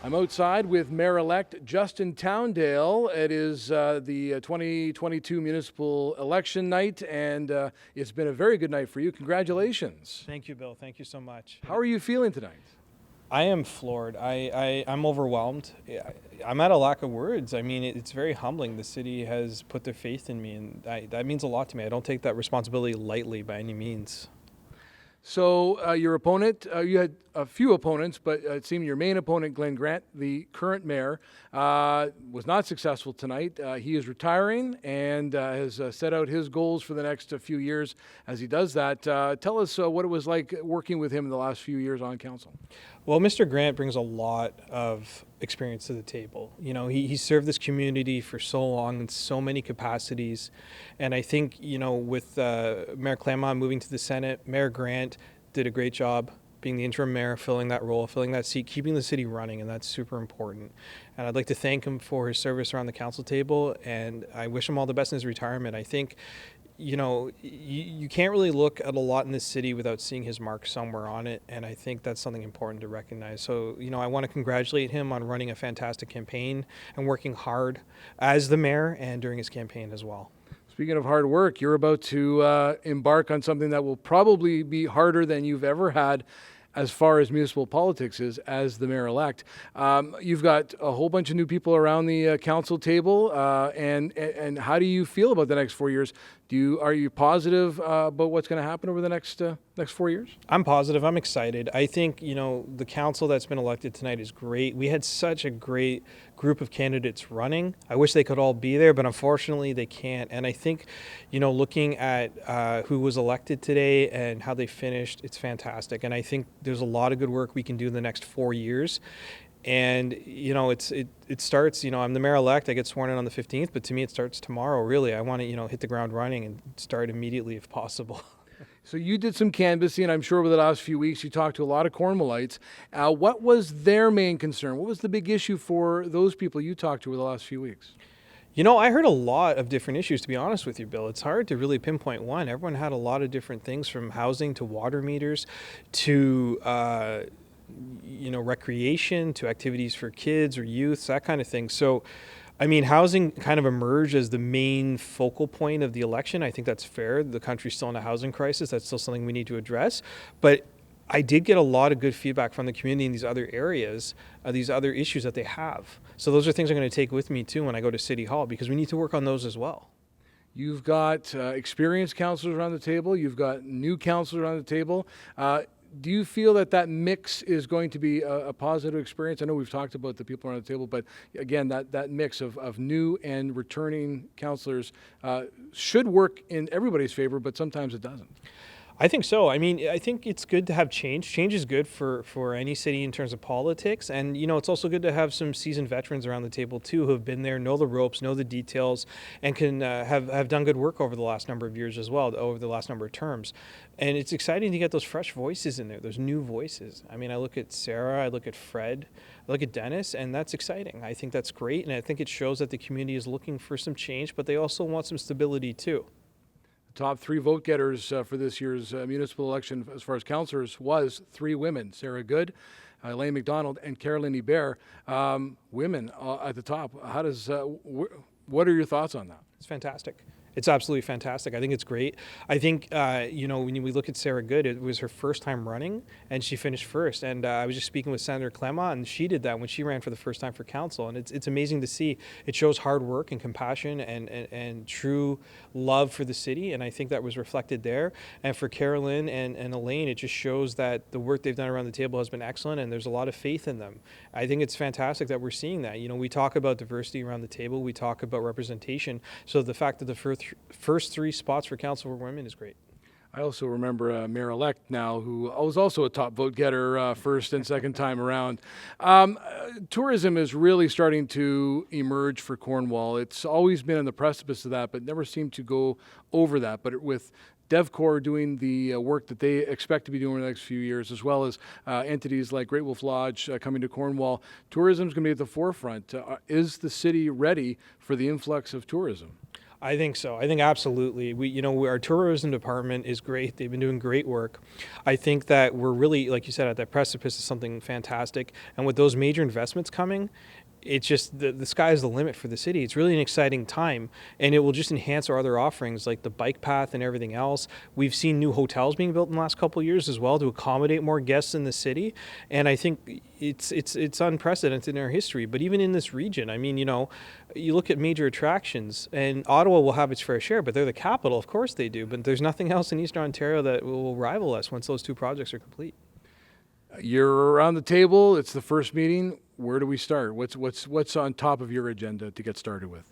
I'm outside with Mayor-Elect Justin Towndale. It is the 2022 municipal election night, and it's been a very good night for you. Congratulations. Thank you, Bill. Thank you so much. How are you feeling tonight? I am floored. I'm overwhelmed. I'm at a lack of words. I mean, it's very humbling. The city has put their faith in me, and that means a lot to me. I don't take that responsibility lightly by any means. So your opponent, you had a few opponents, but it seemed your main opponent, Glenn Grant, the current mayor, was not successful tonight. He is retiring and has set out his goals for the next few years as he does that. Tell us what it was like working with him in the last few years on council. Well, Mr. Grant brings a lot of experience to the table. You know, he served this community for so long in so many capacities. And I think, you know, with Mayor Clermont moving to the Senate, Mayor Grant did a great job being the interim mayor, filling that role, filling that seat, keeping the city running, and that's super important. And I'd like to thank him for his service around the council table, and I wish him all the best in his retirement. I think, you know, you can't really look at a lot in this city without seeing his mark somewhere on it, and I think that's something important to recognize. So, you know, I want to congratulate him on running a fantastic campaign and working hard as the mayor and during his campaign as well. Speaking of hard work, you're about to embark on something that will probably be harder than you've ever had as far as municipal politics is as the mayor-elect. You've got a whole bunch of new people around the council table, and how do you feel about the next 4 years? Are you positive about what's going to happen over the next 4 years? I'm positive. I'm excited. I think, you know, the council that's been elected tonight is great. We had such a great group of candidates running. I wish they could all be there, but unfortunately they can't. And I think, you know, looking at who was elected today and how they finished, it's fantastic. And I think there's a lot of good work we can do in the next 4 years. And, you know, it starts, you know, I'm the mayor-elect, I get sworn in on the 15th, but to me it starts tomorrow, really. I want to, you know, hit the ground running and start immediately if possible. So you did some canvassing, and I'm sure over the last few weeks you talked to a lot of Cornwallites. What was their main concern? What was the big issue for those people you talked to over the last few weeks? You know, I heard a lot of different issues, to be honest with you, Bill. It's hard to really pinpoint one. Everyone had a lot of different things, from housing to water meters to you know, recreation, to activities for kids or youths, that kind of thing. So, I mean, housing kind of emerged as the main focal point of the election. I think that's fair. The country's still in a housing crisis. That's still something we need to address. But I did get a lot of good feedback from the community in these other areas, these other issues that they have. So those are things I'm going to take with me too when I go to City Hall, because we need to work on those as well. You've got experienced councillors around the table. You've got new councillors around the table. Do you feel that mix is going to be a positive experience? I know we've talked about the people around the table, but again, that mix of new and returning councillors should work in everybody's favor, but sometimes it doesn't. I think so. I mean, I think it's good to have change. Change is good for any city in terms of politics. And, you know, it's also good to have some seasoned veterans around the table, too, who have been there, know the ropes, know the details, and can have done good work over the last number of years as well, over the last number of terms. And it's exciting to get those fresh voices in there, those new voices. I mean, I look at Sarah, I look at Fred, I look at Dennis, and that's exciting. I think that's great, and I think it shows that the community is looking for some change, but they also want some stability, too. Top three vote getters for this year's municipal election as far as councillors was 3 women: Sarah Good, Elaine McDonald, and Carolyn Hebert. Women at the top. How does what are your thoughts on that? It's fantastic. It's absolutely fantastic. I think it's great. I think, you know, when we look at Sarah Good, it was her first time running, and she finished first. And I was just speaking with Senator Clermont, and she did that when she ran for the first time for council. And it's amazing to see. It shows hard work and compassion and true love for the city, and I think that was reflected there. And for Carolyn and Elaine, it just shows that the work they've done around the table has been excellent, and there's a lot of faith in them. I think it's fantastic that we're seeing that. You know, we talk about diversity around the table. We talk about representation. So the fact that the first 3 spots for council for women is great. I also remember Mayor-Elect now, who was also a top vote getter first and second time around. Tourism is really starting to emerge for Cornwall. It's always been on the precipice of that, but never seemed to go over that. But with DevCorps doing the work that they expect to be doing in the next few years, as well as entities like Great Wolf Lodge coming to Cornwall, tourism is going to be at the forefront. Is the city ready for the influx of tourism? I think so. I think absolutely. Our tourism department is great. They've been doing great work. I think that we're really, like you said, at that precipice of something fantastic. And with those major investments coming, it's just the sky is the limit for the city. It's really an exciting time, and it will just enhance our other offerings like the bike path and everything else. We've seen new hotels being built in the last couple of years as well to accommodate more guests in the city, and I think it's unprecedented in our history. But even in this region, I mean, you look at major attractions, and Ottawa will have its fair share, but they're the capital, of course they do. But there's nothing else in Eastern Ontario that will rival us once those two projects are complete. You're around the table. It's the first meeting. Where do we start? What's on top of your agenda to get started with?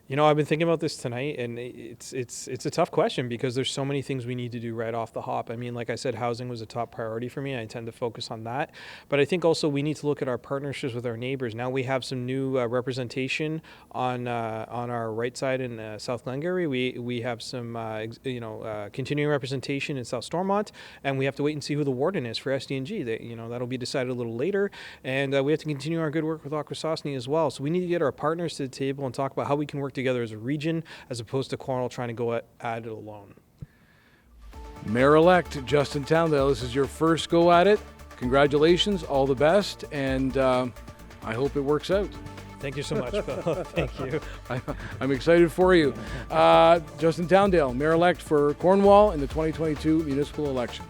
I've been thinking about this tonight, and it's a tough question because there's so many things we need to do right off the hop. I mean, like I said, housing was a top priority for me, and I tend to focus on that. But I think also we need to look at our partnerships with our neighbors. Now we have some new representation on our right side in South Glengarry. We have some continuing representation in South Stormont, and we have to wait and see who the warden is for SDNG. That'll be decided a little later, and we have to continue our good work with Akwesasne as well. So we need to get our partners to the table and talk about how we can work together as a region, as opposed to Cornwall trying to go at it alone. Mayor-Elect Justin Towndale, this is your first go at it. Congratulations, all the best, and I hope it works out. Thank you so much, Bill. Thank you. I'm excited for you. Justin Towndale, Mayor-Elect for Cornwall in the 2022 municipal election.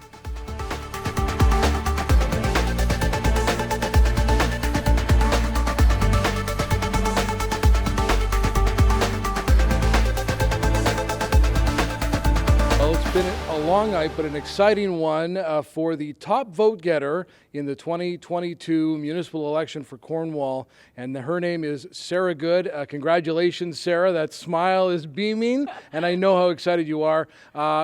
Been a long night, but an exciting one for the top vote getter in the 2022 municipal election for Cornwall, and her name is Sarah Good. Congratulations, Sarah. That smile is beaming, and I know how excited you are.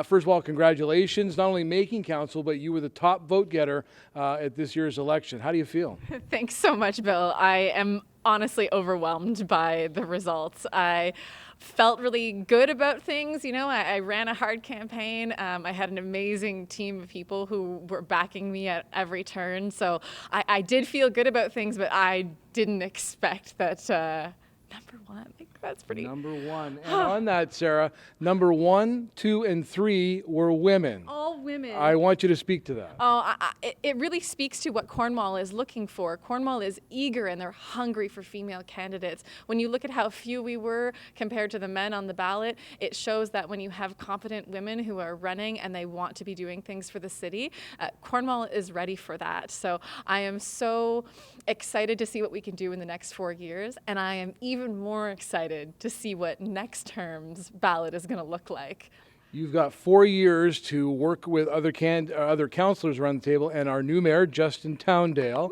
First of all, congratulations, not only making council, but you were the top vote getter at this year's election. How do you feel? Thanks so much, Bill. I am honestly overwhelmed by the results. I felt really good about things. I ran a hard campaign. I had an amazing team of people who were backing me at every turn. So I did feel good about things, but I didn't expect that number one. That's pretty. Number one. And on that, Sarah, number 1, 2, and 3 were women. All women. I want you to speak to that. Oh, it really speaks to what Cornwall is looking for. Cornwall is eager and they're hungry for female candidates. When you look at how few we were compared to the men on the ballot, it shows that when you have competent women who are running and they want to be doing things for the city, Cornwall is ready for that. So I am so excited to see what we can do in the next 4 years, and I am even more excited to see what next term's ballot is going to look like. You've got 4 years to work with other councillors around the table and our new mayor, Justin Towndale.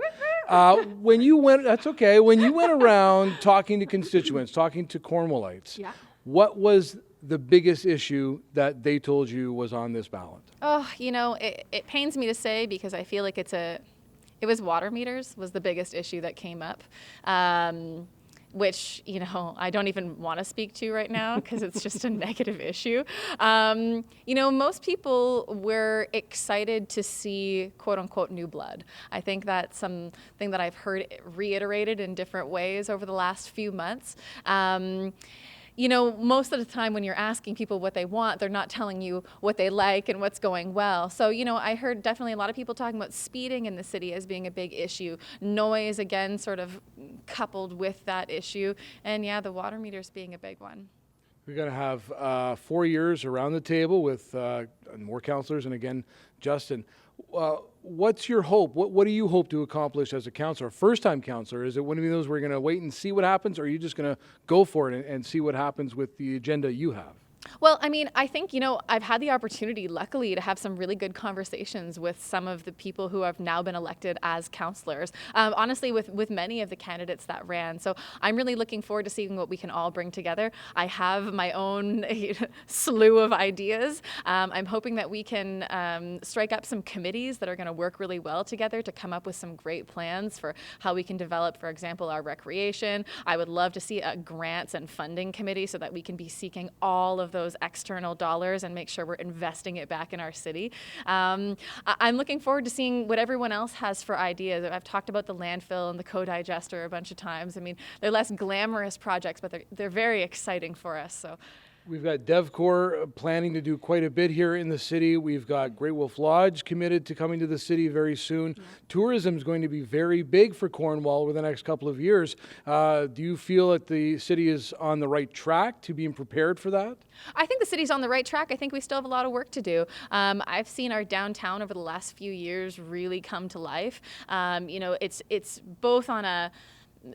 When you went, that's okay. When you went around talking to constituents, talking to Cornwallites, what was the biggest issue that they told you was on this ballot? Oh, it pains me to say because I feel like it was water meters was the biggest issue that came up. Which, I don't even want to speak to right now because it's just a negative issue. Most people were excited to see quote unquote new blood. I think that's something that I've heard reiterated in different ways over the last few months. Most of the time when you're asking people what they want, they're not telling you what they like and what's going well. So, I heard definitely a lot of people talking about speeding in the city as being a big issue. Noise, again, sort of coupled with that issue. And the water meters being a big one. We're going to have 4 years around the table with more councillors and again, Justin. What's your hope? What do you hope to accomplish as a councillor? First-time councillor, is it one of those where you're going to wait and see what happens, or are you just going to go for it and see what happens with the agenda you have? Well, I think, I've had the opportunity, luckily, to have some really good conversations with some of the people who have now been elected as councillors, honestly, with many of the candidates that ran. So I'm really looking forward to seeing what we can all bring together. I have my own slew of ideas. I'm hoping that we can strike up some committees that are going to work really well together to come up with some great plans for how we can develop, for example, our recreation. I would love to see a grants and funding committee so that we can be seeking all of those external dollars and make sure we're investing it back in our city. I'm looking forward to seeing what everyone else has for ideas. I've talked about the landfill and the co-digester a bunch of times. They're less glamorous projects, but they're very exciting for us. So We've got DevCorp planning to do quite a bit here in the city. We've got Great Wolf Lodge committed to coming to the city very soon. Tourism is going to be very big for Cornwall over the next couple of years. Do you feel that the city is on the right track to being prepared for that? I think the city's on the right track. I think we still have a lot of work to do. I've seen our downtown over the last few years really come to life. It's both on a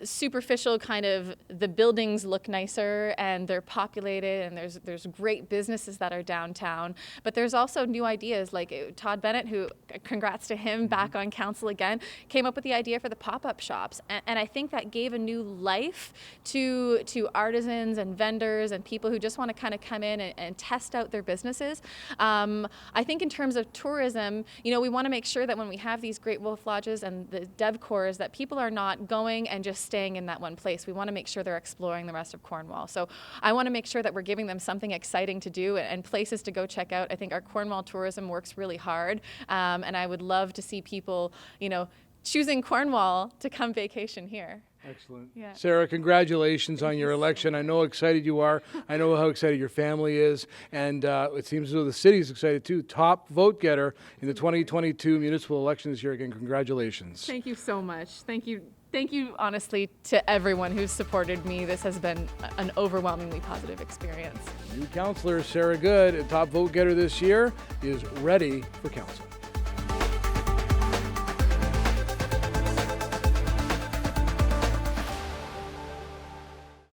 superficial kind of, the buildings look nicer and they're populated and there's great businesses that are downtown, but there's also new ideas like Todd Bennett, who, congrats to him, back on council again, came up with the idea for the pop-up shops, and I think that gave a new life to artisans and vendors and people who just want to kind of come in and test out their businesses. I think in terms of tourism, we want to make sure that when we have these Great Wolf Lodges and the DevCorps, that people are not going and just staying in that one place. We want to make sure they're exploring the rest of Cornwall. So I want to make sure that we're giving them something exciting to do and places to go check out. I think our Cornwall tourism works really hard, and I would love to see people, choosing Cornwall to come vacation here. Excellent. Yeah. Sarah, congratulations on your election. I know how excited you are. I know how excited your family is. And it seems as though the city is excited too. Top vote getter in the 2022 municipal election this year. Again, congratulations. Thank you so much. Thank you. Thank you, honestly, to everyone who's supported me. This has been an overwhelmingly positive experience. New councillor Sarah Good, a top vote getter this year, is ready for council.